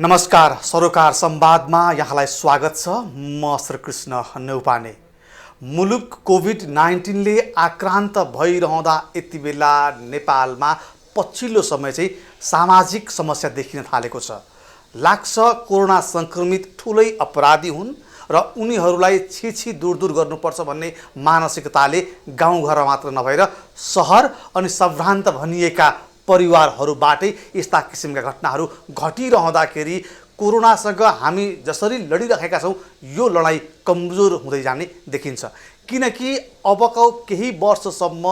नमस्कार, सरोकार संवादमा यहाँलाई स्वागत छ। म श्रीकृष्ण नेउपाने। मुलुक कोभिड-19 ले आक्रान्त भइरहँदा यति बेला नेपालमा पछिल्लो समय चाहिँ सामाजिक समस्या देखिन थालेको छ। लाग्छ कोरोना संक्रमित ठुलै अपराधी हुन् र उनीहरूलाई छिछि दूर गर्नुपर्छ भन्ने मानसिकताले गाउँघर मात्र नभएर शहर अनि सभ्रान्त भनिएका परिवारहरूबाटै यस्ता किसिमका घटनाहरू घटिरहँदाखेरि कोरोनासँग हामी जसरी लडिरहेका छौँ यो लडाईँ कमजोर हुँदै जाने देखिन्छ। किनकि अबको केही वर्षसम्म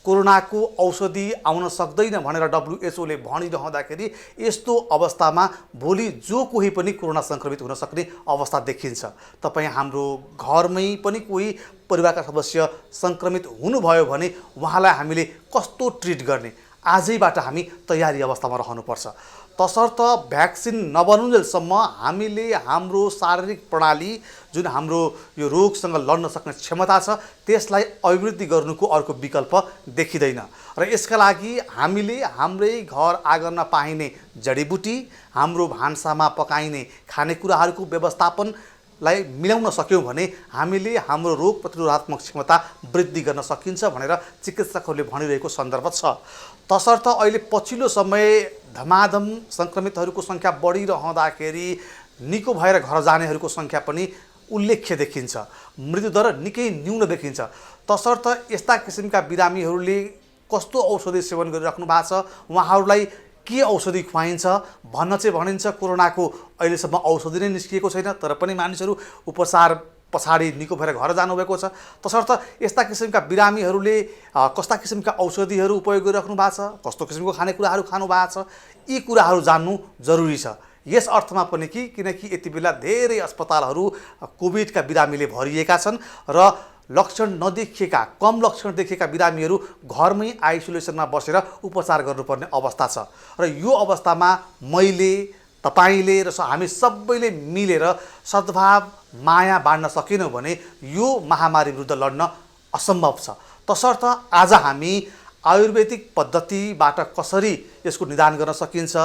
कोरोनाको औषधि आउन सक्दैन भनेर WHO ले भनिरहँदाखेरि यस्तो अवस्थामा भोलि जो कोही पनि कोरोना संक्रमित हुन सक्ने अवस्था देखिन्छ। तपाईँ हाम्रो घरमै पनि कोही परिवारका सदस्य संक्रमित हुनुभयो भने उहाँलाई हामीले कस्तो ट्रिट गर्ने, आजैबाट हामी तयारी अवस्थामा रहनुपर्छ। तसर्थ भ्याक्सिन नबनुन्जेलसम्म हामीले हाम्रो शारीरिक प्रणाली जुन हाम्रो यो रोगसँग लड्न सक्ने क्षमता छ त्यसलाई अभिवृद्धि गर्नुको अर्को विकल्प देखिँदैन। र यसका लागि हामीले हाम्रै घर आँगनमा पाइने जडीबुटी, हाम्रो भान्सामा पकाइने खानेकुराहरूको व्यवस्थापनलाई मिलाउन सक्यौँ भने हामीले हाम्रो रोग प्रतिरोधात्मक क्षमता वृद्धि गर्न सकिन्छ भनेर चिकित्सकहरूले भनिरहेको सन्दर्भ छ। तसर्थ अहिले पछिल्लो समय धमाधम संक्रमितहरूको सङ्ख्या बढिरहँदाखेरि निको भएर घर जानेहरूको सङ्ख्या पनि उल्लेख्य देखिन्छ। मृत्युदर निकै न्यून देखिन्छ। तसर्थ यस्ता किसिमका बिरामीहरूले कस्तो औषधि सेवन गरिराख्नु भएको छ, उहाँहरूलाई के औषधि खुवाइन्छ भन्न चाहिँ भनिन्छ कोरोनाको अहिलेसम्म औषधि नै निस्किएको छैन, तर पनि मानिसहरू उपचार पछाडि निको भएर घर जानुभएको छ। तसर्थ यस्ता किसिमका बिरामीहरूले कस्ता किसिमका औषधिहरू उपयोग गरिराख्नु भएको छ, कस्तो किसिमको खानेकुराहरू खानु भएको छ, यी कुराहरू जान्नु जरुरी छ। यस अर्थमा पनि किनकि यति बेला धेरै अस्पतालहरू कोभिडका बिरामीले भरिएका छन् र लक्षण नदेखिएका, कम लक्षण देखिएका बिरामीहरू घरमै आइसोलेसनमा बसेर उपचार गर्नुपर्ने अवस्था छ। र यो अवस्थामा मैले, तपाईले र हामी सबैले मिलेर सद्भाव माया बाँड्न सकेनौँ भने यो महामारी विरुद्ध लड्न असम्भव छ। तसर्थ आज हामी आयुर्वेदिक पद्धतिबाट कसरी यसको निदान गर्न सकिन्छ,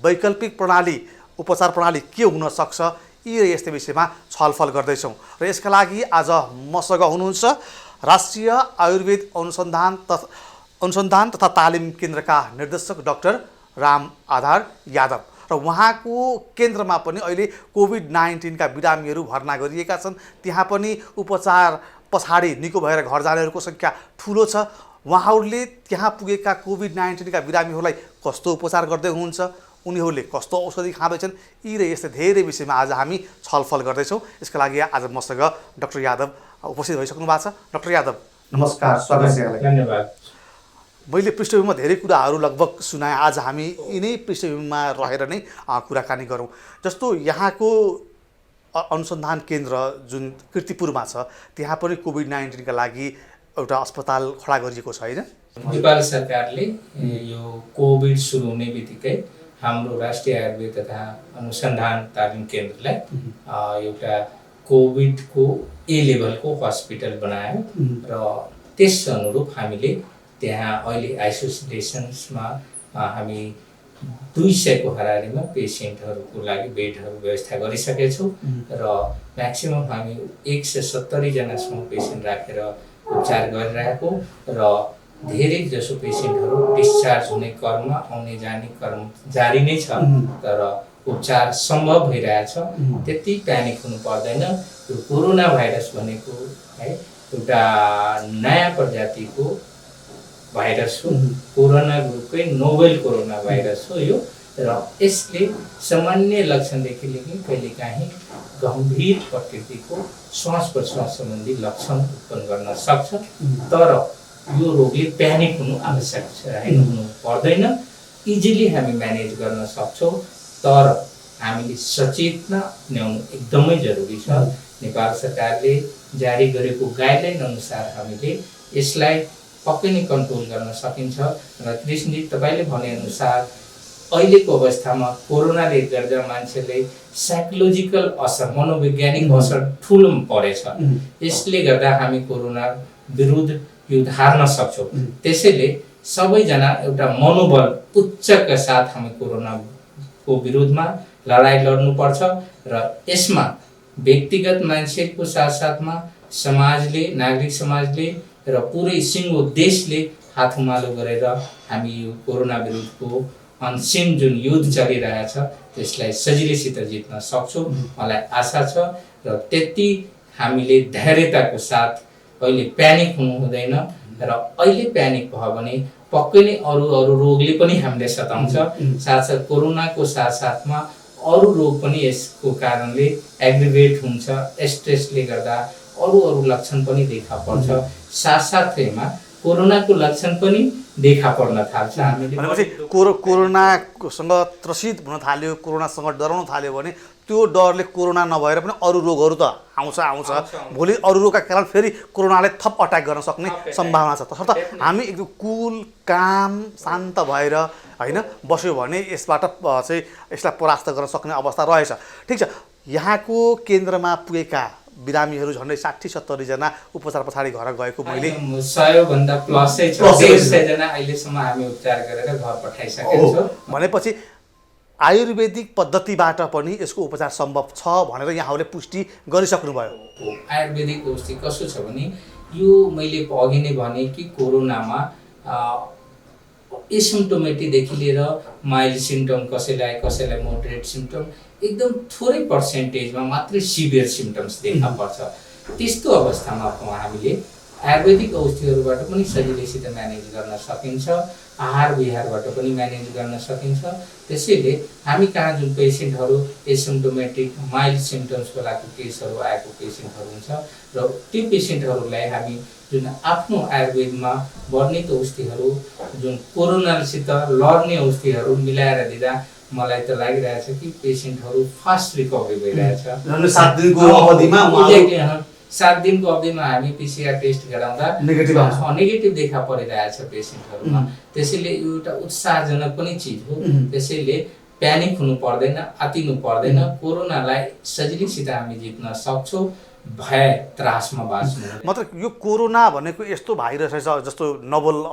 वैकल्पिक प्रणाली, उपचार प्रणाली के हुन सक्छ, यी र यस्तै विषयमा छलफल गर्दैछौँ। र यसका लागि आज मसँग हुनुहुन्छ राष्ट्रिय आयुर्वेद अनुसन्धान तथा तालिम केन्द्रका निर्देशक डाक्टर राम आधार यादव र उहाँको केन्द्रमा पनि अहिले कोभिड-19 का बिरामीहरू भर्ना गरिएका छन्। त्यहाँ पनि उपचार पछाडि निको भएर घर जानेहरूको सङ्ख्या ठुलो छ। उहाँहरूले त्यहाँ पुगेका कोभिड-19 का बिरामीहरूलाई कस्तो उपचार गर्दै हुनुहुन्छ, उनीहरूले कस्तो औषधि खाँदैछन्, यी र यस्तै धेरै विषयमा आज हामी छलफल गर्दैछौँ। यसका लागि आज मसँग डाक्टर यादव उपस्थित भइसक्नु भएको छ। डाक्टर यादव नमस्कार, स्वागत छ यहाँलाई। धन्यवाद। मैले पृष्ठभूमिमा धेरै कुराहरू लगभग सुनाएँ। आज हामी यिनै पृष्ठभूमिमा रहेर नै कुराकानी गरौँ। जस्तो यहाँको अनुसन्धान केन्द्र जुन कीर्तिपुरमा छ त्यहाँ पनि कोभिड-19 का लागि एउटा अस्पताल खडा गरिएको छ हैन? नेपाल सरकारले यो कोभिड सुरु हुने बित्तिकै हाम्रो राष्ट्रिय आयुर्वेद तथा अनुसन्धान तालिम केन्द्रलाई एउटा कोभिडको ए लेभलको हस्पिटल बनायो र त्यस अनुरूप हामीले त्यहाँ अहिले आइसोलेसन्समा हामी 200 को हाराहारीमा पेसेन्टहरूको लागि बेडहरू व्यवस्था गरिसकेछौँ र म्याक्सिमम हामी 170 जनासम्म पेसेन्ट राखेर उपचार गरिरहेको र धेरै जसो पेसेन्टहरू डिस्चार्ज हुने क्रममा, आउने जाने क्रम जारी नै छ, तर उपचार सम्भव भइरहेछ। त्यति प्यानिक हुनु पर्दैन। यो कोरोना भाइरस भनेको है एउटा नयाँ प्रजातिको भाइरस हो। कोरोना ग्रुपकै नोभेल कोरोना भाइरस हो यो, र यसले सामान्य लक्षणदेखि लिएर कहिलेकाहीँ गम्भीर प्रकृतिको श्वास प्रश्वास सम्बन्धी लक्षण उत्पन्न गर्न सक्छ। तर यो रोगले प्यानिक हुनु आवश्यक हुनु पर्दैन। इजिली हामी म्यानेज गर्न सक्छौँ, तर हामीले सचेतना ल्याउनु एकदमै जरुरी छ। नेपाल सरकारले जारी गरेको गाइडलाइन अनुसार हामीले यसलाई पक्कै नै कन्ट्रोल गर्न सकिन्छ। र कृष्णजी, तपाईँले भनेअनुसार अहिलेको अवस्थामा कोरोनाले गर्दा मान्छेले साइकोलोजिकल असर, मनोवैज्ञानिक असर ठुलो परेछ। यसले गर्दा हामी कोरोना विरुद्ध युद्ध हार्न सक्छौँ। त्यसैले सबैजना एउटा मनोबल उच्चका साथ हामी कोरोनाको विरुद्धमा लडाइँ लड्नुपर्छ र यसमा व्यक्तिगत मान्छेको साथसाथमा समाजले, नागरिक समाजले र पुरै सिङ्गो देशले हात उमालो गरेर हामी यो कोरोना विरुद्धको अनसिन जुन युद्ध चलिरहेछ त्यसलाई सजिलैसित जित्न सक्छौँ। मलाई आशा छ र त्यति हामीले धैर्यताको साथ अहिले प्यानिक हुनु हुँदैन र अहिले प्यानिक भयो भने पक्कै नै अरू रोगले पनि हामीले सताउँछ। साथसाथ कोरोनाको साथसाथमा अरू रोग पनि यसको कारणले एग्रिभेट हुन्छ, स्ट्रेसले गर्दा अरू लक्षण पनि देखा पर्छ। साथसाथैमा कोरोनाको लक्षण पनि देखा पर्न थाल्छ। हामीले भनेपछि कोरोनासँग त्रसित हुन थाल्यो, कोरोनासँग डराउन थाल्यो भने त्यो डरले कोरोना नभएर पनि अरू रोगहरू त आउँछ। भोलि अरू रोगका कारण फेरि कोरोनाले थप अट्याक गर्न सक्ने सम्भावना छ। तसर्थ हामी एकदम कुल काम शान्त भएर होइन बस्यो भने यसबाट चाहिँ यसलाई परास्त गर्न सक्ने अवस्था रहेछ। ठिक छ, यहाँको केन्द्रमा पुगेका बिरामीहरू झन्डै 60-70 जना उपचार पछाडि घर गएको मैले 100 भन्दा प्लसै छ। 150 जना अहिलेसम्म हामी उपचार गरेर घर पठाइसकेका छौँ। भनेपछि आयुर्वेदिक पद्धतिबाट पनि यसको उपचार सम्भव छ भनेर यहाँहरूले पुष्टि गरिसक्नुभयो। आयुर्वेदिक औषधि कसो छ भने यो मैले अघि नै भने कि कोरोनामा एसिम्प्टोमेटिकदेखि लिएर माइल्ड सिम्पटम कसैलाई मोडरेट सिम्पटम एकदम थोरै पर्सेन्टेजमा मात्रै सिभियर सिम्पटम्स देखा पर्छ। त्यस्तो अवस्थामा हामीले आयुर्वेदिक औषधिहरूबाट पनि सजिलैसित म्यानेज गर्न सकिन्छ, आहार विहारबाट पनि म्यानेज गर्न सकिन्छ। त्यसैले हामी कहाँ जुन पेसेन्टहरू एसिम्प्टोमेटिक माइल्ड सिम्पटम्सको लागि केसहरू आएको पेसेन्टहरू हुन्छ र त्यो पेसेन्टहरूलाई हामी जुन आफ्नो आयुर्वेदमा वर्णित औषधिहरू जुन कोरोनासित लड्ने औषधिहरू मिलाएर दिँदा मलाई त लागिरहेछ कि पेसेन्टहरू फास्ट रिकभरी भइरहेछ। 7 दिनको अवधिमा 7 दिनको अवधिमा हामी पिसिआर टेस्ट गराउँदा नेगेटिभ देखा परिरहेछ पेसेन्टहरूमा। त्यसैले यो एउटा उत्साहजनक पनि चिज हो। त्यसैले प्यानिक हुनु पर्दैन, आतिनु पर्दैन। कोरोनालाई सजिलैसित हामी जित्न सक्छौँ। भय त्रासमा बाँच्नु मात्र यो कोरोना भनेको यस्तो भाइरस रहेछ जस्तो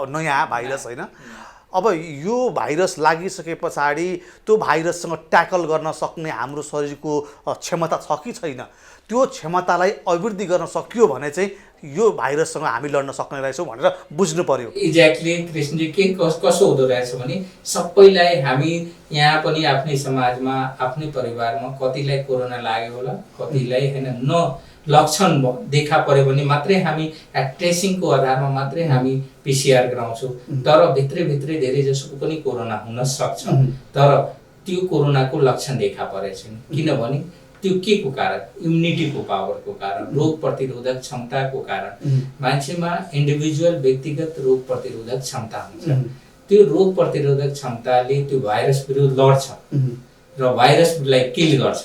नयाँ भाइरस होइन। अब यो भाइरस लागिसके पछाडि त्यो भाइरससँग ट्याकल गर्न सक्ने हाम्रो शरीरको क्षमता छ कि छैन, त्यो क्षमतालाई अभिवृद्धि गर्न सकियो भने चाहिँ यो भाइरससँग हामी लड्न सक्ने रहेछौँ भनेर बुझ्नु पर्यो। एक्ज्याक्टली कृष्णजी, के कसो हुँदो रहेछ भने सबैलाई हामी यहाँ पनि आफ्नै समाजमा आफ्नै परिवारमा कतिलाई कोरोना लाग्यो होला, कतिलाई होइन लक्षण देखा पर्यो भने मात्रै हामी ट्रेसिङको आधारमा मात्रै हामी पिसिआर गराउँछौँ। तर भित्रै धेरै जसोको पनि कोरोना हुन सक्छ, तर त्यो कोरोनाको लक्षण देखा परेछन्। किनभने त्यो के को कारण? इम्युनिटीको पावरको कारण, रोग प्रतिरोधक क्षमताको कारण। मान्छेमा इन्डिभिजुअल व्यक्तिगत रोग प्रतिरोधक क्षमता हुन्छ। त्यो रोग प्रतिरोधक क्षमताले त्यो भाइरस विरुद्ध लड्छ र भाइरसलाई किल गर्छ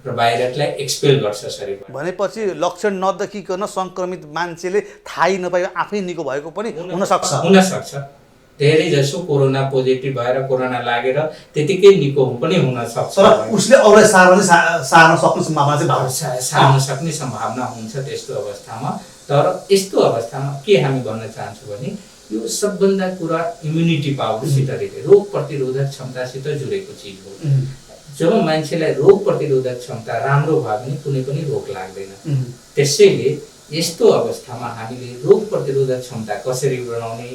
र भाइरसलाई एक्सपेल गर्छ शरीरमा। भनेपछि लक्षण नदेखिकन संक्रमित मान्छेले थाहै नपाइ आफै निको भएको पनि हुन सक्छ। धेरै जसो कोरोना पोजिटिभ भएर कोरोना लागेर त्यतिकै निको पनि हुन सक्छ। तर उसले अरूलाई सार्न सक्ने सम्भावना हुन्छ त्यस्तो अवस्थामा। तर यस्तो अवस्थामा के हामी भन्न चाहन्छौँ भने यो सबभन्दा कुरा इम्युनिटी पावरसित रिलेटेड, रोग प्रतिरोधक क्षमतासित जोडेको चिज हो। जब मान्छेलाई रोग प्रतिरोधक क्षमता राम्रो भयो भने कुनै पनि रोग लाग्दैन। त्यसैले यस्तो अवस्थामा हामीले रोग प्रतिरोधक क्षमता कसरी बढाउने,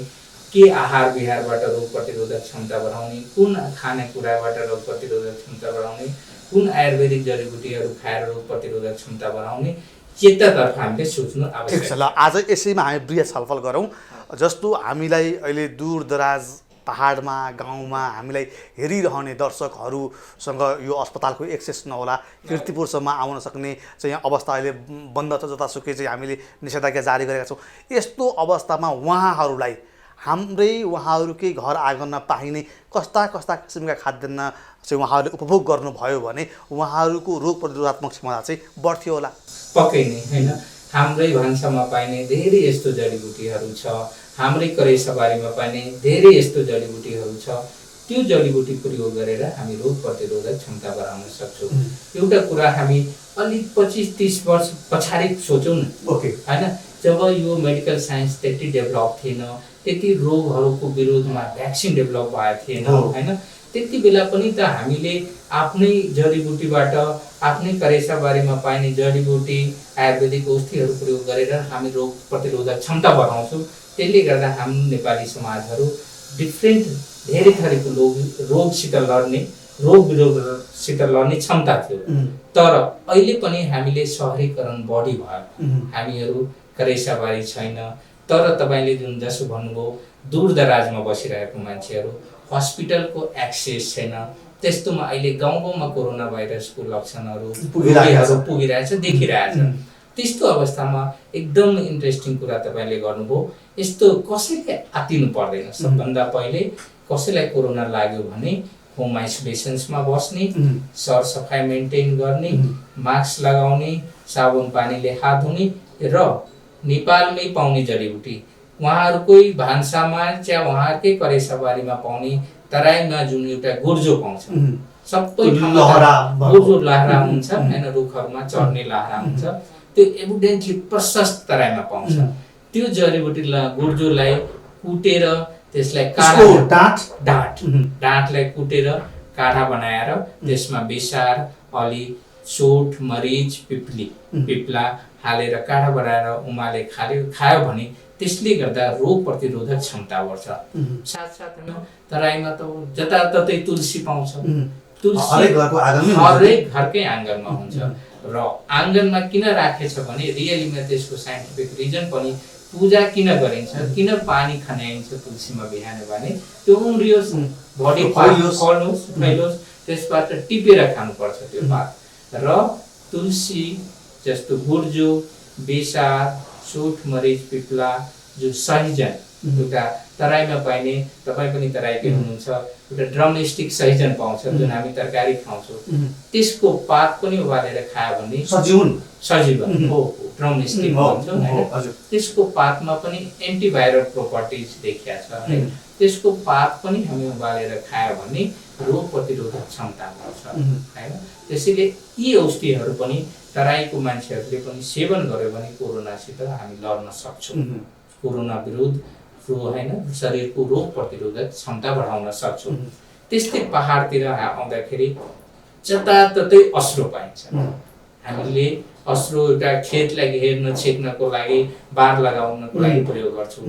के आहार विहारबाट रोग प्रतिरोधक क्षमता बढाउने, कुन खानेकुराबाट रोग प्रतिरोधक क्षमता बढाउने, कुन आयुर्वेदिक जडीबुटीहरू खाएर रोग प्रतिरोधक क्षमता बढाउने, चेतनातर्फ हामीले सोच्नु आवश्यक छ। ल, आज यसैमा हामी बृहत छलफल गरौँ। जस्तो हामीलाई अहिले दूरदराज पहाडमा गाउँमा हामीलाई हेरिरहने दर्शकहरूसँग यो अस्पतालको एक्सेस नहोला, कीर्तिपुरसम्म आउन सक्ने चाहिँ यहाँ अवस्था अहिले बन्द छ, जतासुकै चाहिँ हामीले निषेधाज्ञा जारी गरेका छौँ। यस्तो अवस्थामा उहाँहरूकै घर आँगनमा पाइने कस्ता किसिमका खाद्यान्न चाहिँ उहाँहरूले उपभोग गर्नुभयो भने उहाँहरूको रोग प्रतिरोधात्मक क्षमता चाहिँ बढ्थ्यो होला। पक्कै नै होइन। हाम्रै भान्सामा पाइने धेरै यस्तो जडीबुटीहरू छ, हाम्रै करेसबारीमा पाइने धेरै यस्तो जडीबुटीहरू छ। त्यो जडीबुटी प्रयोग गरेर हामी रोग प्रतिरोधक क्षमता बढाउन सक्छौँ। एउटा कुरा हामी अलिक 25-30 वर्ष पछाडि सोचौँ न, होइन, जब यो मेडिकल साइन्स त्यति डेभलप थिएन, त्यति रोगहरूको विरोधमा भ्याक्सिन डेभलप भएको थिएन, होइन, त्यति बेला पनि त हामीले आफ्नै जडीबुटीबाट आफ्नै करेसाबारीमा पाइने जडीबुटी आयुर्वेदिक औषधिहरू प्रयोग गरेर हामी रोग प्रतिरोधक क्षमता बढाउँछौँ। त्यसले गर्दा हाम्रो नेपाली समाजहरू डिफ्रेन्ट धेरै थरीको रोगसित लड्ने रोग विरोधसित लड्ने क्षमता थियो। तर अहिले पनि हामीले सहरीकरण बढी भयो, हामीहरू करेसाबारी छैन। तर तपाईँले जुन जसो भन्नुभयो दूरदराजमा बसिरहेको मान्छेहरू हस्पिटलको एक्सेस छैन, त्यस्तोमा अहिले गाउँ गाउँमा कोरोना भाइरसको लक्षणहरू पुगिरहेछ देखिरहेछ। त्यस्तो अवस्थामा एकदम इन्ट्रेस्टिङ कुरा तपाईँले गर्नुभयो। यस्तो कसैले आत्तिनु पर्दैन। सबभन्दा पहिले कसैलाई कोरोना लाग्यो भने होम आइसोलेसन्समा बस्ने, सरसफाइ मेन्टेन गर्ने, मास्क लगाउने, साबुन पानीले हात धुने र नेपालमै पाउने जडीबुटी उहाँहरूकै भान्सामा चाहिँ उहाँहरूकै करेसाबारीमा पाउने तराईमा जुन एउटा गुर्जो पाउँछ, सबै ठाउँमा गुर्जो लहरा हुन्छ हैन, रुखहरूमा चढ्ने लहरा हुन्छ, त्यो एभिडेन्टली प्रशस्त तराईमा पाउँछ। त्यो जडीबुटी गुर्जोलाई कुटेर त्यसलाई डाँठलाई कुटेर काढा बनाएर त्यसमा बेसार, अलि, सोठ, मरिच, पिप्ला हालेर काढा बनाएर उमाले खायो भने त्यसले गर्दा रोग प्रतिरोधक क्षमता बढ्छ। साथसाथैमा तराईमा त जताततै तुलसी पाउँछ। तुलसी हरेक घरकै आँगनमा हुन्छ र आँगनमा किन राखेछ भने रियलीमा त्यसको साइन्टिफिक रिजन पनि पूजा किन गरिन्छ, किन पानी खन्याइन्छ तुलसीमा बिहान भने त्यो उम्रियोस्, बडी फैलोस्, त्यसबाट टिपेर खानुपर्छ त्यो पात। र तुलसी जस्तो गुर्जो, बेसार, सोठ, मरिच, पिप्ला, जो सहिजन एउटा तराईमा पाइने, तपाईँ पनि तराईकै हुनुहुन्छ, एउटा ड्रमस्टिक सहिजन पाउँछ जुन हामी तरकारी खाउँछौँ, त्यसको पात पनि उबालेर खायो भने सजीवन हो, ड्रमस्टिक भन्छौँ हैन। त्यसको पातमा पनि एन्टिभाइरल प्रोपर्टिज देखिया छ हैन। त्यसको पात पनि हामी उबालेर खायो भने रोग प्रतिरोधक क्षमता बढ्छ हैन। त्यसैले यी औषधिहरू पनि तराईको मान्छेहरूले पनि सेवन गर्यो भने कोरोनासित हामी लड्न सक्छौँ। कोरोना विरुद्ध हैन शरीरको रोग प्रतिरोधक क्षमता बढाउन सक्छौँ। त्यस्तै पहाडतिर आउँदाखेरि जताततै अश्रो पाइन्छ। हामीले अश्रो एउटा खेतलाई हेर्न छेक्नको लागि, बार लगाउनको लागि प्रयोग गर्छौँ।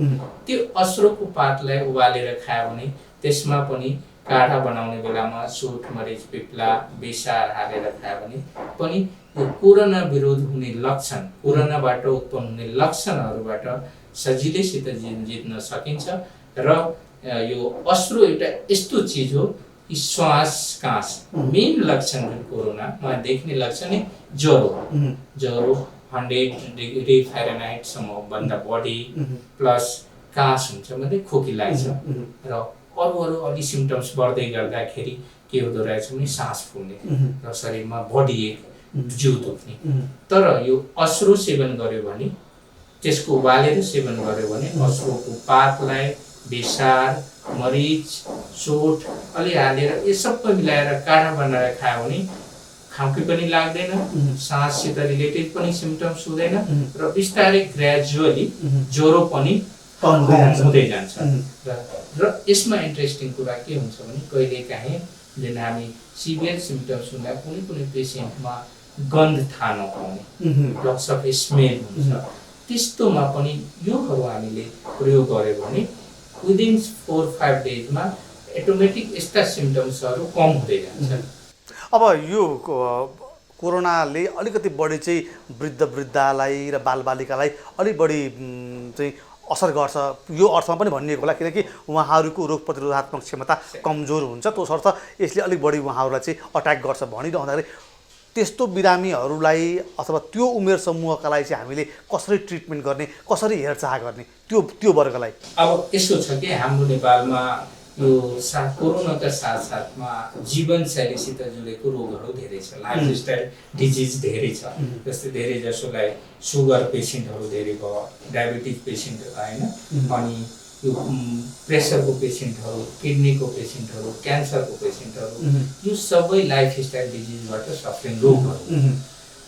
त्यो अश्रोको पातलाई उबालेर खायो भने त्यसमा पनि काढा बनाउने बेलामा सोठ, मरिच, पिप्ला, बेसार हालेर खायो भने पनि यो कोरोना विरोध हुने लक्षण, कोरोनाबाट उत्पन्न हुने लक्षणहरूबाट सजिलैसित जित्न सकिन्छ। र यो अश्रु एउटा यस्तो चिज हो कि श्वास कास मेन लक्षण जुन कोरोनामा देख्ने लक्षण नै ज्वरो 100 डिग्री फारेनहाइटसम्म भन्दा बढी प्लस कास हुन्छ भने खोकी लाग्छ। र अरू अलि सिम्टम्स बढ्दै गर्दाखेरि के हुँदो रहेछ भने सास फुल्ने र शरीरमा बडी एक, जिउ दुख्ने। तर यो अश्रु सेवन गर्यो भने, त्यसको उबालेर सेवन गर्यो भने अश्रुको पातलाई बेसार, मरिच, सोठ अलि हालेर यो सबै मिलाएर काढा बनाएर खायो भने खाउकी पनि लाग्दैन, साससित रिलेटेड पनि सिम्टम्स हुँदैन र बिस्तारै ग्रेजुअली ज्वरो पनि हुँदै जान्छ। र यसमा इन्ट्रेस्टिङ कुरा के हुन्छ भने कहिलेकाहीँ जुन हामी सिभियर सिम्टम्स हुँदा कुनै पेसेन्टमा गन्ध थाहा नपाउने, लस अफ स्मेल हुन्छ, त्यस्तोमा पनि योहरू हामीले प्रयोग गर्यो भने विदिन 4-5 डेजमा एटोमेटिक यस्ता सिम्टम्सहरू कम हुँदै जान्छ। अब यो कोरोनाले अलिकति बढी चाहिँ वृद्धलाई र बालबालिकालाई अलिक बढी चाहिँ असर गर्छ यो अर्थमा पनि भनिएको होला, किनकि उहाँहरूको रोग प्रतिरोधात्मक क्षमता कमजोर हुन्छ, त्यसर्थ यसले अलिक बढी उहाँहरूलाई चाहिँ अट्याक गर्छ भनिरहँदाखेरि त्यस्तो बिरामीहरूलाई अथवा त्यो उमेर समूहका लागि चाहिँ हामीले कसरी ट्रिटमेन्ट गर्ने, कसरी हेरचाह गर्ने त्यो वर्गलाई? अब यसो छ कि हाम्रो नेपालमा यो कोरोनाका साथसाथमा जीवनशैलीसित जोडेको रोगहरू धेरै छ, लाइफस्टाइल डिजिज धेरै छ। जस्तै धेरै जसोलाई सुगर पेसेन्टहरू धेरै भयो, डायबिटिज पेसेन्टहरू हैन, अनि यो प्रेसरको पेसेन्टहरू, किडनीको पेसेन्टहरू, क्यान्सरको पेसेन्टहरू, यो सबै लाइफस्टाइल डिजिजबाट सफ्रिङ रोगहरू।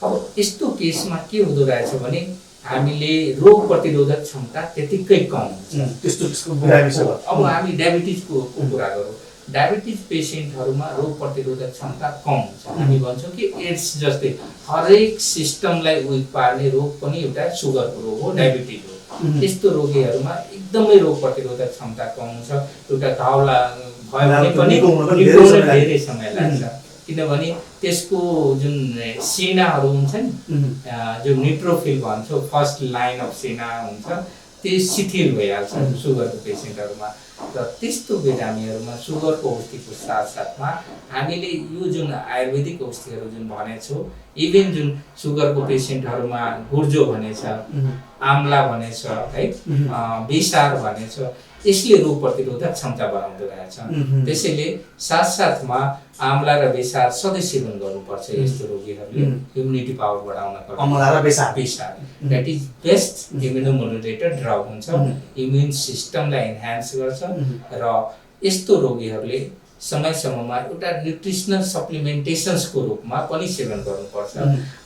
अब यस्तो केसमा के हुँदो रहेछ भने हामीले रोग प्रतिरोधक क्षमता त्यतिकै कम हुन्छ। त्यस्तो बिरामी छ। अब हामी डायबिटिजको कुरा गरौँ, डायबिटिज पेसेन्टहरूमा रोग प्रतिरोधक क्षमता कम हुन्छ। हामी भन्छौँ कि एड्स जस्तै हरेक सिस्टमलाई उइक पार्ने रोग पनि एउटा सुगरको रोग हो, डायबिटिज हो। त्यस्तो रोगीहरूमा एकदमै रोग प्रतिरोधक क्षमता कम हुन्छ। एउटा घाउ भयो भने पनि निक्लाउन धेरै समय लाग्छ, किनभने त्यसको जुन सेनाहरू हुन्छ नि, जो न्युट्रोफिल भन्छौँ, फर्स्ट लाइन अफ सेना हुन्छ, त्यो शिथिल भइहाल्छ सुगरको पेसेन्टहरूमा। र त्यस्तो बिरामीहरूमा सुगरको औषधिको साथसाथमा हामीले यो जुन आयुर्वेदिक औषधिहरू जुन भनेछौँ, इभन जुन सुगरको पेसेन्टहरूमा गुर्जो भनेछ, आम्ला भनेछ है, बेसार भनेछ, यसले रोग प्रतिरोधक क्षमता बढाउँदो रहेछ। त्यसैले साथसाथमा आम्ला र बेसार सधैँ सेवन गर्नुपर्छ यस्तो रोगीहरूले इम्युनिटी पावर बढाउनको लागि। अमला र बेसार द्याट इज बेस्ट इम्युनोमोडुलेटर ड्रग हुन्छ, इम्युन सिस्टमलाई एन्हान्स गर्छ। र यस्तो रोगीहरूले समय समयमा एउटा न्युट्रिसनल सप्लिमेन्टेसन्सको रूपमा पनि सेवन गर्नुपर्छ।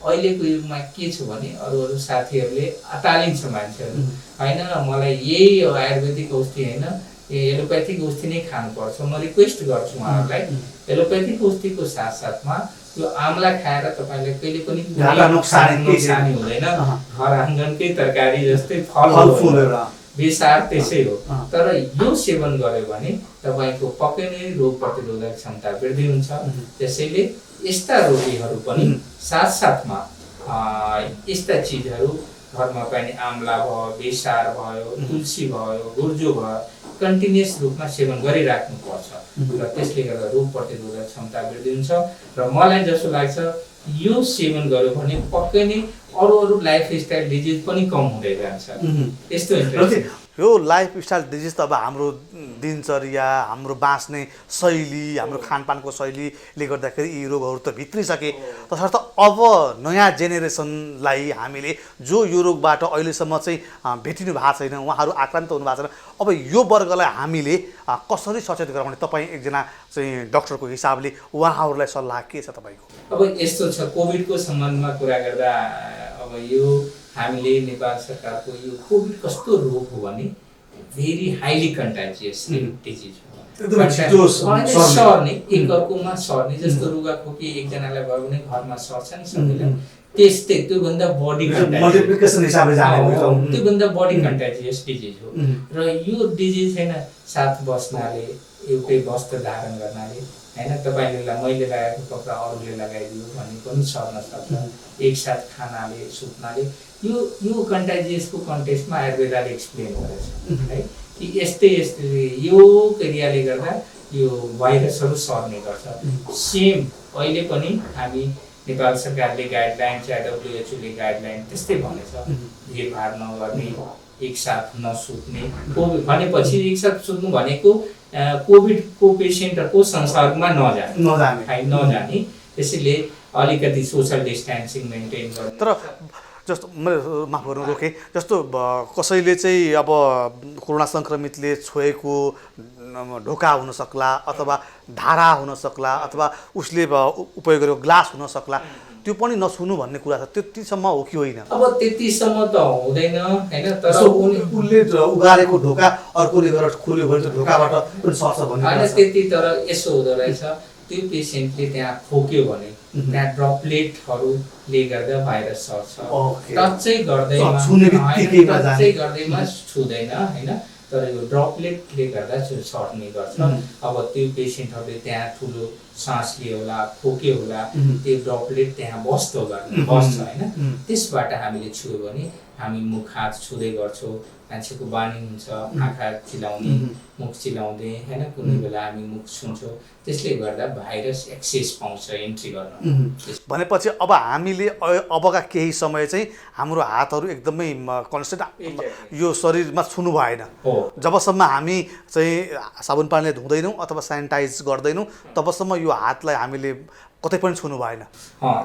अहिलेको युगमा के छ भने अरू साथीहरूले अटालिन्छ मान्छेहरू, होइन मलाई यही आयुर्वेदिक औषधि होइन, एलोप्याथिक औषधि नै खानुपर्छ। म रिक्वेस्ट गर्छु उहाँहरूलाई, एलोप्याथिक औषधिको साथसाथमा यो आम्ला खाएर तपाईँले कहिले पनि नोक्सानी हुँदैन। घर आँगनकै तरकारी जस्तै फल बेसार त्यसै हो। तर यो सेवन गर्यो भने तपाईँको पक्कै नै रोग प्रतिरोधक क्षमता वृद्धि हुन्छ। त्यसैले यस्ता रोगीहरू पनि साथसाथमा यस्ता चिजहरू घरमा पाइने आम्ला भयो, बेसार भयो, तुलसी भयो, गुर्जो भयो, कन्टिन्युस रूपमा सेवन गरिराख्नुपर्छ। र त्यसले गर्दा रोग प्रतिरोधक क्षमता वृद्धि हुन्छ। र मलाई जस्तो लाग्छ यो सेवन गर्यो भने पक्कै नै अरू लाइफस्टाइल डिजिज पनि कम हुँदै जान्छ। यस्तो यो लाइफस्टाइल डिजिज त अब हाम्रो दिनचर्या, हाम्रो बाँच्ने शैली, हाम्रो खानपानको शैलीले गर्दाखेरि यी रोगहरू त भित्रिसके। तसर्थ अब नयाँ जेनेरेसनलाई हामीले जो यो रोगबाट अहिलेसम्म चाहिँ भेटिनु भएको छैन, उहाँहरू आक्रान्त हुनु भएको छैन, अब यो वर्गलाई हामीले कसरी सचेत गराउने, तपाईँ एकजना चाहिँ डक्टरको हिसाबले उहाँहरूलाई सल्लाह के छ तपाईँको? अब यस्तो छ, कोभिडको सम्बन्धमा कुरा गर्दा अब यो हामीले नेपाल सरकारको यो कोभिड कस्तो रोग हो भने भेरी हाइली कन्टाजियस डिजिज हो। सर्ने, एकअर्कोमा सर्ने, जस्तो रुगाखोकी एकजनालाई भयो भने घरमा सर्छ नि सबैलाई, त्यस्तै त्योभन्दा बडी त्योभन्दा बडी कन्टाजियस डिजिज हो। र यो डिजिज होइन साथ बस्नाले, एउटै वस्त्र धारण गर्नाले, होइन तपाईँले मैले लगाएको कपडा अरूले लगाइदियो भने पनि सर्न सक्छ। एकसाथ खानाले, सुत्नाले, यो कन्टाजियसको कन्टेक्स्टमा आयुर्वेदले एक्सप्लेन गरेछ है कि यस्तै यो क्रियाले गर्दा यो भाइरसहरू सर्ने गर्छ। सेम अहिले पनि हामी नेपाल सरकारले गाइडलाइन, चाहे WHO ले गाइडलाइन त्यस्तै भनेछ, भिडभाड नगर्ने, एकसाथ नसुत्ने। कोभिड भनेपछि एकसाथ सुत्नु भनेको कोभिडको पेसेन्टहरूको संसर्गमा नजाने। त्यसैले अलिकति सोसल डिस्टेन्सिङ मेन्टेन गर्नु। तर जस्तो मैले माफ गर्नु रोकेँ, जस्तो कसैले चाहिँ अब कोरोना सङ्क्रमितले छोएको ढोका हुन सक्ला, अथवा धारा हुन सक्ला, अथवा उसले उपयोग गरेको ग्लास हुन सक्ला, त्यो पनि नछुनु भन्ने कुरा छ। त्यतिसम्म हो कि होइन? अब त्यतिसम्म त हुँदैन होइन, तर उसले उगारेको ढोका अर्कोले गरेर खोल्यो भने त्यो ढोकाबाट पनि सर्छ भन्ने होइन त्यति। तर यसो हुँदो रहेछ, त्यो पेसेन्टले त्यहाँ खोक्यो भने त्यहाँ ड्रपलेटहरूले गर्दा भाइरस सर्छ। टचै गर्दैमा छुँदैन होइन, तर यो ड्रपलेटले गर्दा सर्ने गर्छ। अब त्यो पेसेन्टहरूले त्यहाँ ठुलो सास लियो होला, खोक्यो होला, त्यो ड्रपलेट त्यहाँ बस्छ होइन। त्यसबाट हामीले छुयो भने हामी मुख हात छुँदै गर्छौँ, मान्छेको बानी हुन्छ आँखा चिलाउने, मुख चिलाउँदै होइन, कुनै बेला हामी मुख छुन्छौँ, त्यसले गर्दा भाइरस एक्सेस पाउँछ एन्ट्री गर्न। भनेपछि अब हामीले अबका केही समय चाहिँ हाम्रो हातहरू एकदमै कन्सटेन्ट यो शरीरमा छुनु भएन। जबसम्म हामी चाहिँ साबुन पानीले धुँदैनौँ अथवा सेनिटाइज गर्दैनौँ, तबसम्म यो हातलाई हामीले कतै पनि छुनु भएन।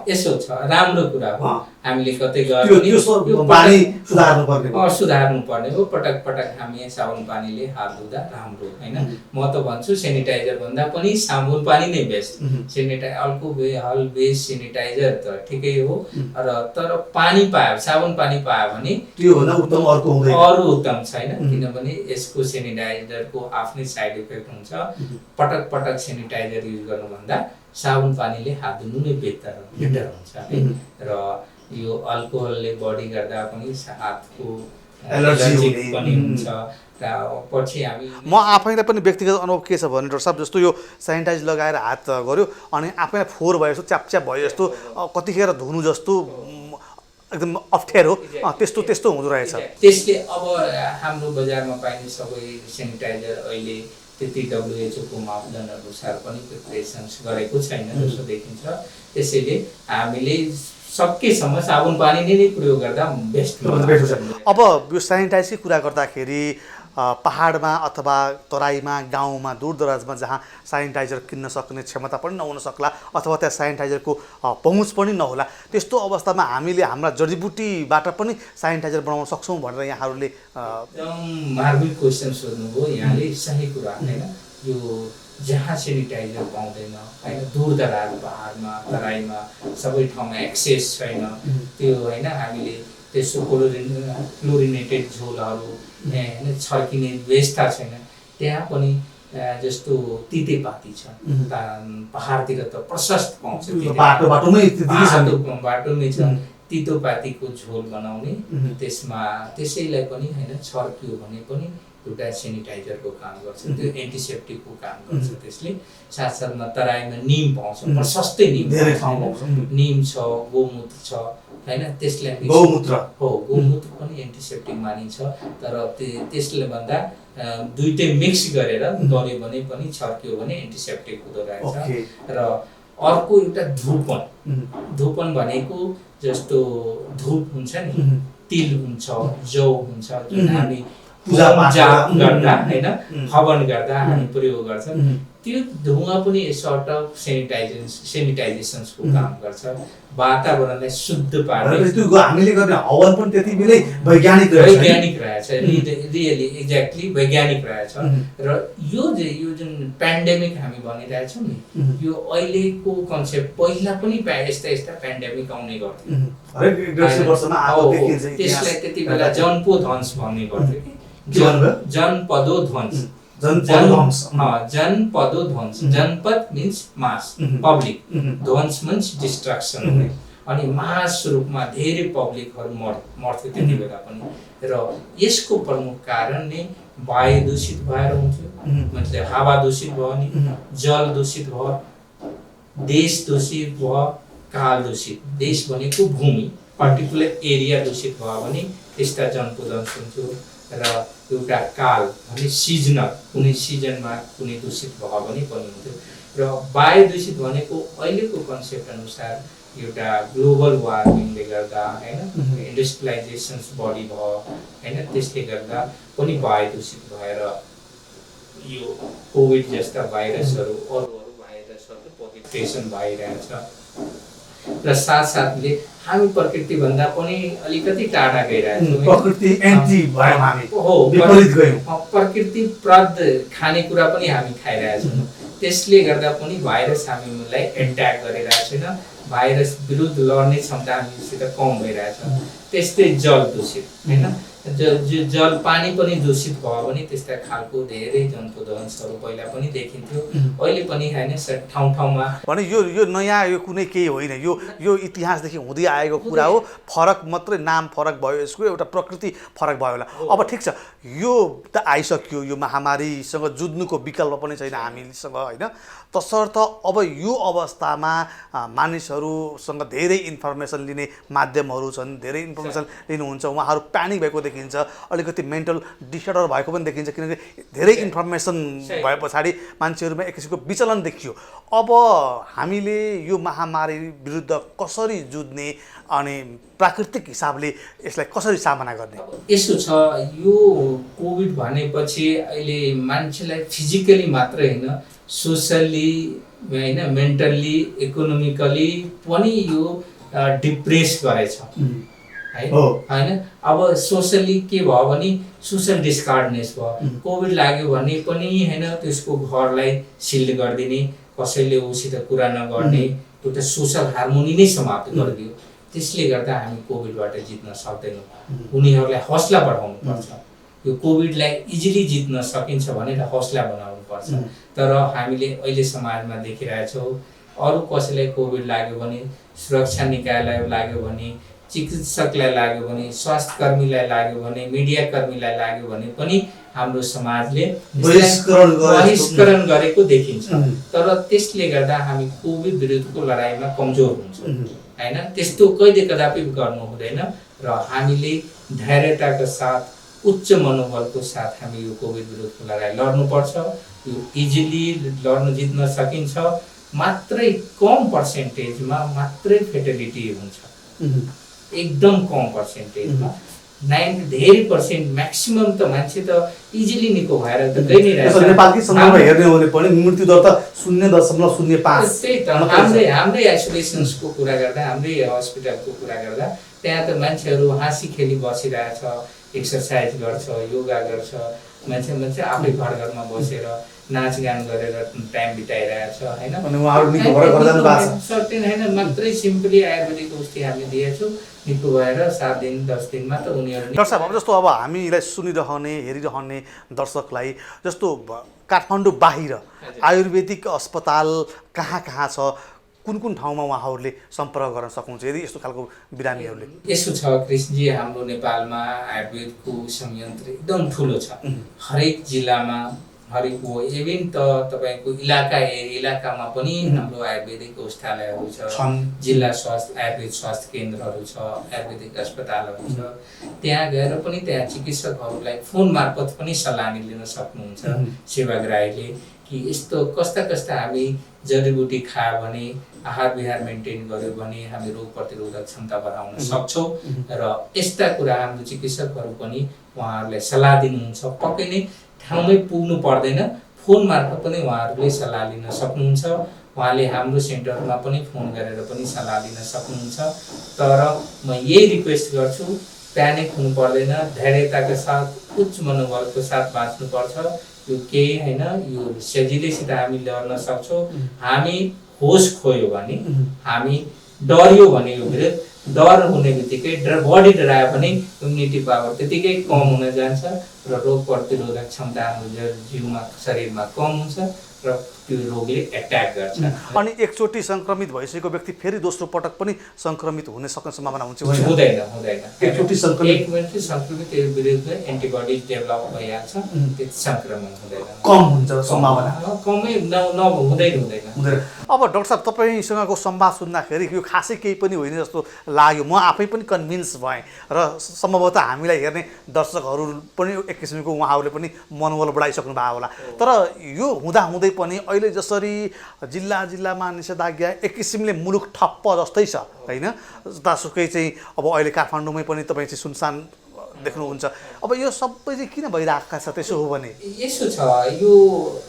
यसो छ, राम्रो कुरा हो। हामीले कतै गयो त्यो पानी सुधार्नु पर्ने हो। पटक पटक हामी साबुन पानीले हात धुँदा राम्रो हैन। म त भन्छु सेनिटाइजर भन्दा पनि साबुन पानी नै बेस्ट। अल्कोहल बेस सेनिटाइजर त ठिकै हो, र तर पानी पायो, साबुन पानी पायो भने त्यो भन्दा उत्तम अरू उत्तम छैन। किनभने यसको सेनिटाइजरको आफ्नै साइड इफेक्ट हुन्छ। पटक पटक सेनिटाइजर युज गर्नुभन्दा साबुन पानीले हात धुनु नै बेटर हुन्छ है। र यो अल्कोहलले बढी गर्दा पनि हातको एलर्जी पनि हुन्छ। पछि हामी म आफैलाई पनि व्यक्तिगत अनुभव के छ भने डाक्टर साहब, जस्तो यो सेनिटाइज लगाएर हात गर्यो अनि आफैलाई फोहोर भयो जस्तो, च्यापच्याप भयो जस्तो, कतिखेर धुनु जस्तो एकदम अप्ठ्यारो त्यस्तो हुँदो रहेछ। त्यसले अब हाम्रो बजारमा पाइने सबै सेनिटाइजर अहिले त्यति WHO को मापदण्ड अनुसार पनि प्रिपरेसन्स गरेको छैन जस्तो देखिन्छ। त्यसैले हामीले सकेसम्म साबुन पानी नै प्रयोग गर्दा बेस्ट हुन्छ। अब यो सेनिटाइजकै कुरा गर्दाखेरि पहाडमा अथवा तराईमा, गाउँमा, दूरदराजमा जहाँ सेनिटाइजर किन्न सक्ने क्षमता पनि नहुन सक्ला अथवा त्यहाँ सेनिटाइजरको पहुँच पनि नहोला, त्यस्तो अवस्थामा हामीले हाम्रा जडीबुटीबाट पनि सेनिटाइजर बनाउन सक्छौँ भनेर यहाँहरूले एकदम मार्मिक क्वेसन सोध्नुभयो यहाँले। सही कुरा हैन। यो जहाँ सेनिटाइजर पाउँदैन हैन, दूरदराज पहाडमा, तराईमा सबै ठाउँमा एक्सेस छैन त्यो हैन। हामीले त्यसो क्लोरिनेटेड झोलहरू हैन छर्किने व्यवस्था छैन। त्यहाँ पनि जस्तो तितेपाती छ, पहाडतिर त प्रशस्त पाउँछ, बाटोमै छ। तितेपातीको झोल बनाउने, त्यसैलाई पनि हैन छर्कियो भने पनि एउटा सेनिटाइजरको काम गर्छ, त्यो एन्टिसेप्टिकको काम गर्छ। त्यसले साथसाथमा तराईमा निम पाउँछ, प्रशस्तै निम छ, गोमूत्र छ हैन। त्यसलाई गोमूत्र पनि एन्टिसेप्टिक मानिन्छ। तर त्यसले भन्दा दुईटै मिक्स गरेर गर्यो भने पनि छर्कियो भने एन्टिसेप्टिक हुँदो रहेछ। र अर्को एउटा धुपन भनेको जस्तो धुप हुन्छ नि, तिल हुन्छ, जौ हुन्छ, जुन हामी पूजा गर्दा हैन हवन गर्दा हामी प्रयोग गर्छ। त्यो धुवा पनि सर्ट अफ सेनिटाइजेसनको काम गर्छ, वातावरणलाई शुद्ध पार्ने। हामीले गर्ने हवन पनि त्यति बेलै वैज्ञानिक रहेछ, रियली एक्ज्याक्टली वैज्ञानिक रहेछ। र यो जुन पेन्डेमिक हामी भनिरहेछौँ नि, यो अहिलेको कन्सेप्ट पहिला पनि यस्ता पेन्डेमिक आउने गर्थ्यो। त्यसलाई त्यति बेला जनपदोध्वंस भन्ने गर्थ्यो कि जनपदोध्वंस। जनपद मीन्स मास, पब्लिक, ध्वंस मीन्स डिस्ट्रक्सन हुने। अनि मास रूपमा धेरै पब्लिकहरू मर्थ्यो त्यति बेला पनि। र यसको प्रमुख कारण नै वायु दूषित भएर हुन्थ्यो, मतलब हावा दूषित भयो नि, जल दूषित भयो, देश दूषित भयो, काल दूषित। देश भनेको भूमि, पर्टिकुलर एरिया दूषित भयो भने त्यस्ता जनपदोध्वंस हुन्थ्यो। र एउटा काल भने सिजनल, कुनै सिजनमा कुनै दूषित भयो भने पनि हुन्थ्यो। र वायु दूषित भनेको अहिलेको कन्सेप्ट अनुसार एउटा ग्लोबल वार्मिङले गर्दा हैन, इन्डस्ट्रियलाइजेसन्स बढी भयो हैन, त्यसले गर्दा पनि वायु दूषित भएर यो कोभिड जस्ता भाइरसहरू, अरू भाइरसहरू प्रोलिफरेसन भइरहेछ। र साथसाथले हामी प्रकृति भन्दा पनि अलिकति टाढा गइरहेछौँ। प्रकृति एन्टी भयौँ हामी, विपरीत गयौँ। प्रकृति प्रद खानेकुरा पनि हामी खाइरहेछौँ। त्यसले गर्दा पनि भाइरस हामीलाई एट्याक गरिरहेको छैन, भाइरस विरुद्ध लड्ने क्षमता हामीसित कम भइरहेछ। त्यस्तै जल दूषित हैन, जल पानी पनि दूषित भयो भने त्यस्ता खालको धेरै जनपदोध्वंसहरू पहिला पनि देखिन्थ्यो, अहिले पनि हैन ठाउँमा भने यो नयाँ यो कुनै केही होइन, यो इतिहासदेखि हुँदै आएको कुरा हो। फरक मात्रै नाम फरक भयो, यसको एउटा प्रकृति फरक भयो होला। अब ठिक छ, यो त आइसक्यो, यो महामारीसँग जुझ्नुको विकल्प पनि छैन हामीसँग हैन। तसर्थ अब यो अवस्थामा मानिसहरूसँग धेरै इन्फर्मेसन लिने माध्यमहरू छन्, धेरै इन्फर्मेसन लिनुहुन्छ, उहाँहरू प्यानिक भएको देखिन्छ, अलिकति मेन्टल डिसअर्डर भएको पनि देखिन्छ, किनकि धेरै इन्फर्मेसन भए पछाडि मान्छेहरूमा एक किसिमको विचलन देखियो। अब हामीले यो महामारी विरुद्ध कसरी जुझ्ने अनि प्राकृतिक हिसाबले यसलाई कसरी सामना गर्ने? यसो छ, यो कोभिड भनेपछि अहिले मान्छेलाई फिजिकली मात्र होइन, सोसली होइन मेन्टल्ली इकोनोमिकली पनि यो डिप्रेस गरेछ है होइन। अब सोसली के भयो भने सोसल डिस्कार्डनेस भयो, कोभिड लाग्यो भने पनि होइन त्यसको घरलाई सिल्ड गरिदिने, कसैले उसित कुरा नगर्ने, एउटा सोसल हार्मोनी नै समाप्त गरिदियो। त्यसले गर्दा हामी कोभिडबाट जित्न सक्दैनौँ। उनीहरूलाई हौसला बढाउनु पर्छ, यो कोभिडलाई इजिली जित्न सकिन्छ भनेर हौसला बनाउनु पर्छ। तर हामीले अहिले समाजमा देखिरहेछौँ अरू कसैलाई कोभिड लाग्यो भने, सुरक्षा निकायलाई लाग्यो भने, चिकित्सकलाई लाग्यो भने, स्वास्थ्य कर्मीलाई लाग्यो भने, मिडिया कर्मीलाई लाग्यो भने पनि हाम्रो समाजले बहिष्करण गरेको देखिन्छ। तर त्यसले गर्दा हामी कोभिड विरुद्धको लडाइँमा कमजोर हुन्छौँ होइन। त्यस्तो कहिले कदापि गर्नु हुँदैन र हामीले धैर्यताका साथ उच्च मनोबलको साथ हामी यो कोभिड विरुद्धको लडाइँ लड्नुपर्छ। यो इजिली लड्न जित्न सकिन्छ। मात्रै कम पर्सेन्टेजमा मात्रै फेटलिटी हुन्छ, एकदम कम पर्सेन्टेजमा। 90 धेरै पर्सेन्ट म्याक्सिमम त मान्छे त इजिली निको भएर त गइ नै रहेछ। नेपालकै सन्दर्भमा हेर्ने हो भने पनि मृत्यु दर त 0.05। त्यही त हाम्रै आइसोलेसन्सको कुरा गर्दा, हाम्रै हस्पिटलको कुरा गर्दा त्यहाँ त मान्छेहरू हाँसी खेली बसिरहेछ, एक्सर्साइज गर्छ, योगा गर्छ, मान्छे आफै घरमा बसेर नाचगान गरेर टाइम बिताइरहेछ होइन। सर्टेन होइन मात्रै सिम्पली आयुर्वेदिक औषधि हामी दिएछौँ, निको भएर 7 दिन 10 दिनमा त उनीहरू। डाक्टर साहब, अब जस्तो अब हामीलाई सुनिरहने हेरिरहने दर्शकलाई जस्तो काठमाडौँ बाहिर आयुर्वेदिक अस्पताल कहाँ कहाँ छ, कुन कुन ठाउँमा उहाँहरूले सम्पर्क गर्न सक्नुहुन्छ यदि यस्तो खालको बिरामीहरूले? यसो छ कृष्णजी, हाम्रो नेपालमा आयुर्वेदको संयन्त्र एकदम ठुलो छ। हरेक जिल्लामा, हरेक इभन त तपाईँको इलाकामा पनि हाम्रो आयुर्वेदिक औषधालयहरू छ, जिल्ला आयुर्वेद स्वास्थ्य केन्द्रहरू छ, आयुर्वेदिक अस्पतालहरू छ। त्यहाँ गएर पनि त्यहाँ चिकित्सकहरूलाई फोन मार्फत पनि सल्लाह लिन सक्नुहुन्छ सेवाग्राहीले कि यस्तो कस्ता हामी जडीबुटी खायो भने, आहार विहार मेन्टेन गर्यो भने हामी रोग प्रतिरोधक क्षमता बढाउन सक्छौँ। र यस्ता कुरा हाम्रो चिकित्सकहरू पनि उहाँहरूलाई सल्लाह दिनुहुन्छ। पक्कै नै ठाउँमै पुग्नु पर्दैन, फोन मार्फत पनि उहाँहरूले सल्लाह लिन सक्नुहुन्छ। उहाँले हाम्रो सेन्टरमा पनि फोन गरेर पनि सल्लाह लिन सक्नुहुन्छ। तर म यही रिक्वेस्ट गर्छु, प्यानिक हुनु पर्दैन, धैर्यताका साथ उच्च मनोबलको साथ बाँच्नुपर्छ। यो केही होइन, यो सजिलैसित हामी लड्न सक्छौँ। हामी होस खोयो भने, हामी डर्यो भने, यो विरुद्ध डर हुने बित्तिकै बडी डरायो भने इम्युनिटी पावर त्यतिकै कम हुन जान्छ र रोग प्रतिरोधक क्षमता हाम्रो जिउमा शरीरमा कम हुन्छ र त्यो रोगले एट्याक गर्छ। अनि एकचोटि संक्रमित भइसकेको व्यक्ति फेरि दोस्रो पटक पनि संक्रमित हुने सक्ने सम्भावना हुन्छ? हुँदैन। एकचोटि संक्रमित विरुद्ध एन्टिबडी डेभलप भइहाल्छ, त्यो संक्रमण हुँदैन, कम हुन्छ सम्भावना, कमै हुँदैन। अब डाक्टर साहब, तपाईँसँगको संवाद सुन्दाखेरि यो खासै केही पनि होइन जस्तो लाग्यो। म आफै पनि कन्भिन्स भएँ र सम्भवतः हामीलाई हेर्ने दर्शकहरू पनि एक किसिमको उहाँहरूले पनि मनोबल बढाइसक्नु भएको होला। तर यो हुँदाहुँदै पनि अहिले जसरी जिल्लामा निषेधाज्ञा एक किसिमले मुलुक ठप्प जस्तै छ होइन, जतासुकै चाहिँ अब अहिले काठमाडौँमै पनि तपाईँ चाहिँ सुनसान देख्नुहुन्छ। अब यो सबै चाहिँ किन भइरहेका छ? त्यसो हो भने यसो छ, यो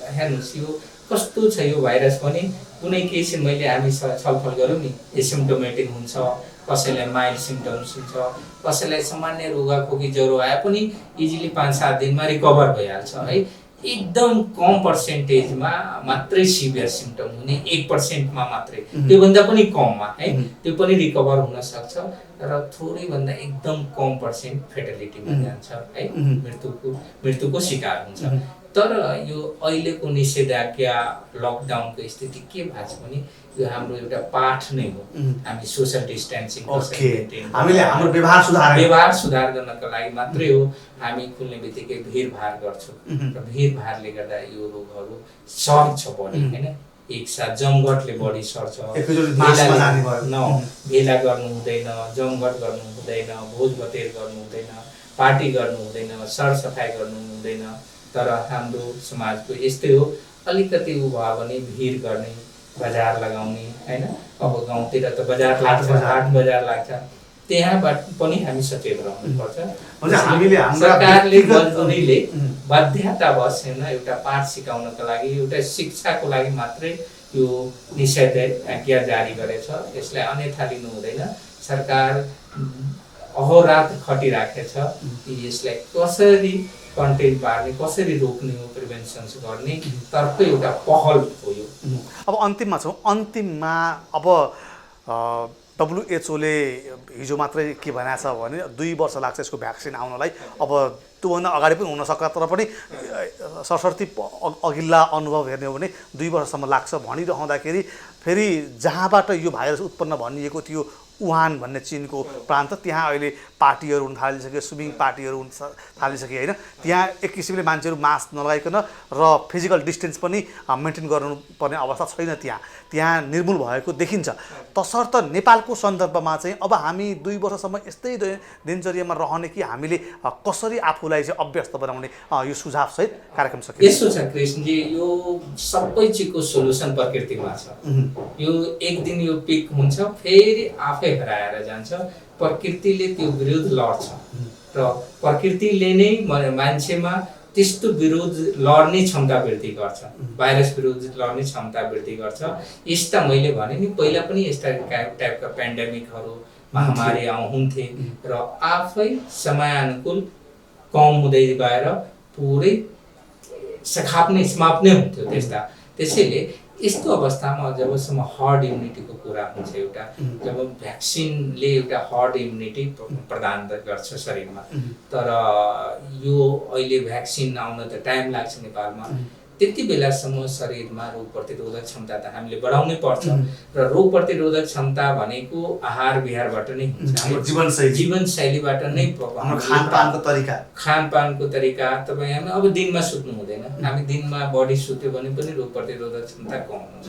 हेर्नुहोस्, यो कस्तो छ यो भाइरस पनि। कुनै केस हामी छलफल गरौँ नि, एसिम्टोमेटिक हुन्छ, कसैलाई माइल्ड सिम्टम्स हुन्छ, कसैलाई सामान्य रुगाखोकी ज्वरो आए पनि इजिली 5-7 दिनमा रिकभर भइहाल्छ है। एकदम कम पर्सेन्टेजमा मात्रै सिभियर सिम्टम हुने, 1% मात्रै, त्योभन्दा पनि कममा है, त्यो पनि रिकभर हुन सक्छ। र थोरै भन्दा एकदम कम पर्सेन्ट फेटलिटीमा जान्छ है, मृत्युको शिकार हुन्छ। तर यो अहिलेको निषेधाज्ञा लकडाउनको स्थिति के भएको छ भने यो हाम्रो एउटा पाठ नै हो। हामी सोसल डिस्टेन्सिङ हामीले हाम्रो व्यवहार सुधार गर्नको लागि मात्रै हो। हामी खुल्ने बित्तिकै भिडभाड गर्छौँ र भिडभाडले गर्दा यो रोगहरू सर्छ बढी होइन, एकसाथ जमघटले बढी सर्छ। भेला गर्नु हुँदैन, जमघट गर्नु हुँदैन, भोज भतेर गर्नु हुँदैन, पार्टी गर्नु हुँदैन, सरसफाइ गर्नु हुँदैन। तर हाम्रो समाजको यस्तै हो, अलिकति उ भयो भने भिड गर्ने, बजार लगाउने होइन। अब गाउँतिर त बजार लाग्छ, हाट बजार लाग्छ, त्यहाँबाट पनि हामी सचेत रहनुपर्छ। सरकारले बाध्यतावश होइन एउटा पाठ सिकाउनको लागि, एउटा शिक्षाको लागि मात्रै यो निषेधाज्ञा जारी गरेछ। यसलाई अन्यथा लिनु हुँदैन। सरकार अहोरात खटिराखेछ कि यसलाई कसरी कन्टेन पार्ने, कसरी रोक्ने हो, प्रिभेन्सन गर्ने तर्फ एउटा पहल हो यो। अब अन्तिममा छौँ। अन्तिममा अब WHO ले हिजो मात्रै के भनेको छ भने 2 वर्ष लाग्छ यसको भ्याक्सिन आउनलाई। अब त्योभन्दा अगाडि पनि हुनसक्छ, तर पनि सरसर्ती अघिल्ला अनुभव हेर्ने हो भने 2 वर्षसम्म लाग्छ भनिरहँदाखेरि फेरि जहाँबाट यो भाइरस उत्पन्न भनिएको थियो वुहान भन्ने चीनको प्रान्त, त्यहाँ अहिले पार्टीहरू हुन थालिसके, स्विमिङ पार्टीहरू हुन थालिसके होइन। त्यहाँ एक किसिमले मान्छेहरू मास्क नलगाइकन र फिजिकल डिस्टेन्स पनि मेन्टेन गर्नुपर्ने अवस्था छैन, त्यहाँ निर्मूल भएको देखिन्छ। तसर्थ नेपालको सन्दर्भमा चाहिँ अब हामी 2 वर्षसम्म यस्तै दिनचर्यामा रहने कि हामीले कसरी आफूलाई चाहिँ अभ्यस्त बनाउने यो सुझावसहित कार्यक्रम सकिन्छ। यसो छ कृष्णजी, यो सबै चिजको सोलुसन प्रकृतिमा छ। यो एक दिन यो पिक हुन्छ, फेरि आफै हराएर जान्छ। प्रकृतिले त्यो विरुद्ध लड्छ र प्रकृतिले नै मान्छेमा त्यस्तो विरोध लड्ने क्षमता वृद्धि गर्छ, भाइरस विरुद्ध लड्ने क्षमता वृद्धि गर्छ। यस्ता मैले भने नि पहिला पनि यस्ता टाइपका पेन्डेमिकहरू, महामारी हुन्थे र आफै समयानुकूल कम हुँदै गएर पुरै समाप्नै हुन्थ्यो त्यस्ता। त्यसैले यस्तो अवस्थामा जबसम्म हर्ड इम्युनिटीको कुरा हुन्छ, एउटा जब भ्याक्सिनले एउटा हर्ड इम्युनिटी प्रदान गर्छ शरीरमा, तर यो अहिले भ्याक्सिन आउन त टाइम लाग्छ नेपालमा। त्यति बेलासम्म शरीरमा रोग प्रतिरोधक क्षमता त हामीले बढाउनै पर्छ र रोग प्रतिरोधक क्षमता भनेको आहार विहारबाट नै हुन्छ, हाम्रो जीवनशैलीबाट नै, खानपानको तरिका। तपाईँ हामी अब दिनमा सुत्नु हुँदैन, हामी दिनमा बढी सुत्यो भने पनि रोग प्रतिरोधक क्षमता कम हुन्छ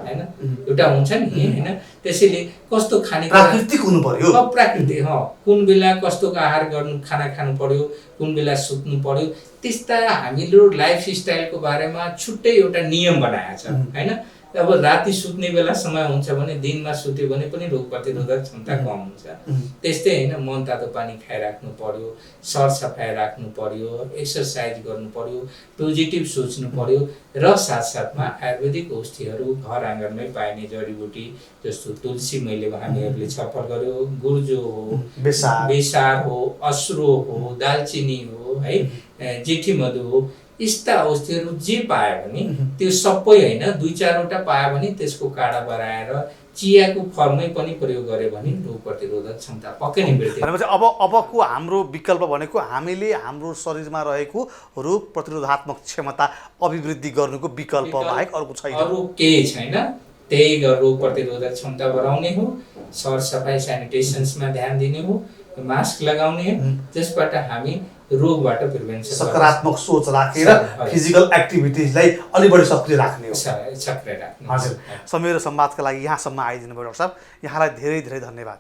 हैन, एउटा हुन्छ नि हैन। त्यसैले कस्तो खाने प्राकृतिक हुनु पर्यो, प्राकृतिक कुन बेला कस्तो आहार गर्नु, खाना खानु पर्यो, कुन बेला सुत्नु पर्यो, त्यस्ता हामीले लाइफस्टाइलको बारेमा छुट्टै एउटा नियम बनाएको छ हैन। अब राति सुत्ने बेला समय हुन्छ भने दिनमा सुत्यो भने पनि रोग प्रतिरोधक क्षमता कम हुन्छ। त्यस्तै हैन, मन तातो पानी खाइराख्नु पर्यो, सरसफाइ राख्नु पर्यो, एक्सर्साइज गर्नु पर्यो, पोजिटिभ सोच्नु पर्यो र साथसाथमा आयुर्वेदिक औषधिहरू घर आँगनमै पाइने जडीबुटी जस्तो तुलसी मैले हामीहरूले छलफल गर्यो, गुर्जो हो, बेसार हो, अश्रो हो, दालचिनी हो है, जेठी मधु हो, यस्ता औषधिहरू जे पायो भने त्यो सबै होइन 2-4वटा पायो भने त्यसको काढा बनाएर चियाको फर्ममै पनि प्रयोग गर्यो भने रोग प्रतिरोधक क्षमता पक्कै नै बढ्छ। भनेपछि अबको हाम्रो विकल्प भनेको हामीले हाम्रो शरीरमा रहेको रोग प्रतिरोधात्मक क्षमता अभिवृद्धि गर्नुको विकल्प बाहेक अर्को छैन, अरू केही छैन। त्यही रोग प्रतिरोधक क्षमता बढाउने हो, सरसफाइ स्यानिटेसन्समा ध्यान दिने हो, मास्क लगाउने हो, त्यसबाट हामी रोगबाट प्रिभेन्सन, सकारात्मक सोच राखेर फिजिकल एक्टिभिटिजलाई अलि बढी सक्रिय राख्ने हो। हजुर, समय र संवादका लागि यहाँसम्म आइदिनु भयो डाक्टर साहब, यहाँलाई धेरै धेरै धन्यवाद।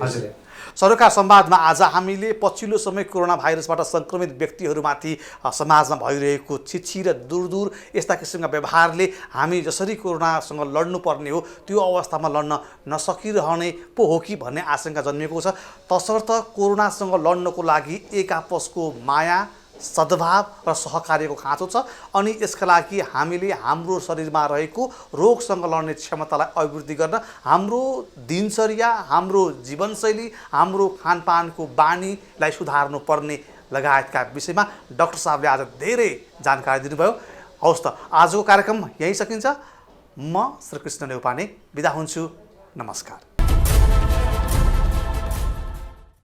हजुर। सरोकार संवादमा आज हामीले पछिल्लो समय कोरोना भाइरसबाट सङ्क्रमित व्यक्तिहरूमाथि समाजमा भइरहेको छिछि र दूर यस्ता किसिमका व्यवहारले हामी जसरी कोरोनासँग लड्नुपर्ने हो त्यो अवस्थामा लड्न नसकिरहने पो हो कि भन्ने आशंका जन्मिएको छ। तसर्थ कोरोनासँग लड्नको लागि एक आपसको माया, सद्भाव र सहकार्यको खाँचो छ अनि यसका लागि हामीले हाम्रो शरीरमा रहेको रोगसँग लड्ने क्षमतालाई अभिवृद्धि गर्न हाम्रो दिनचर्या, हाम्रो जीवनशैली, हाम्रो खानपानको बानीलाई सुधार्नु पर्ने लगायतका विषयमा डाक्टर साहबले आज धेरै जानकारी दिनुभयो। हवस् त, आजको कार्यक्रम यहीँ सकिन्छ। म श्रीकृष्ण नेउपाने बिदा हुन्छु। नमस्कार।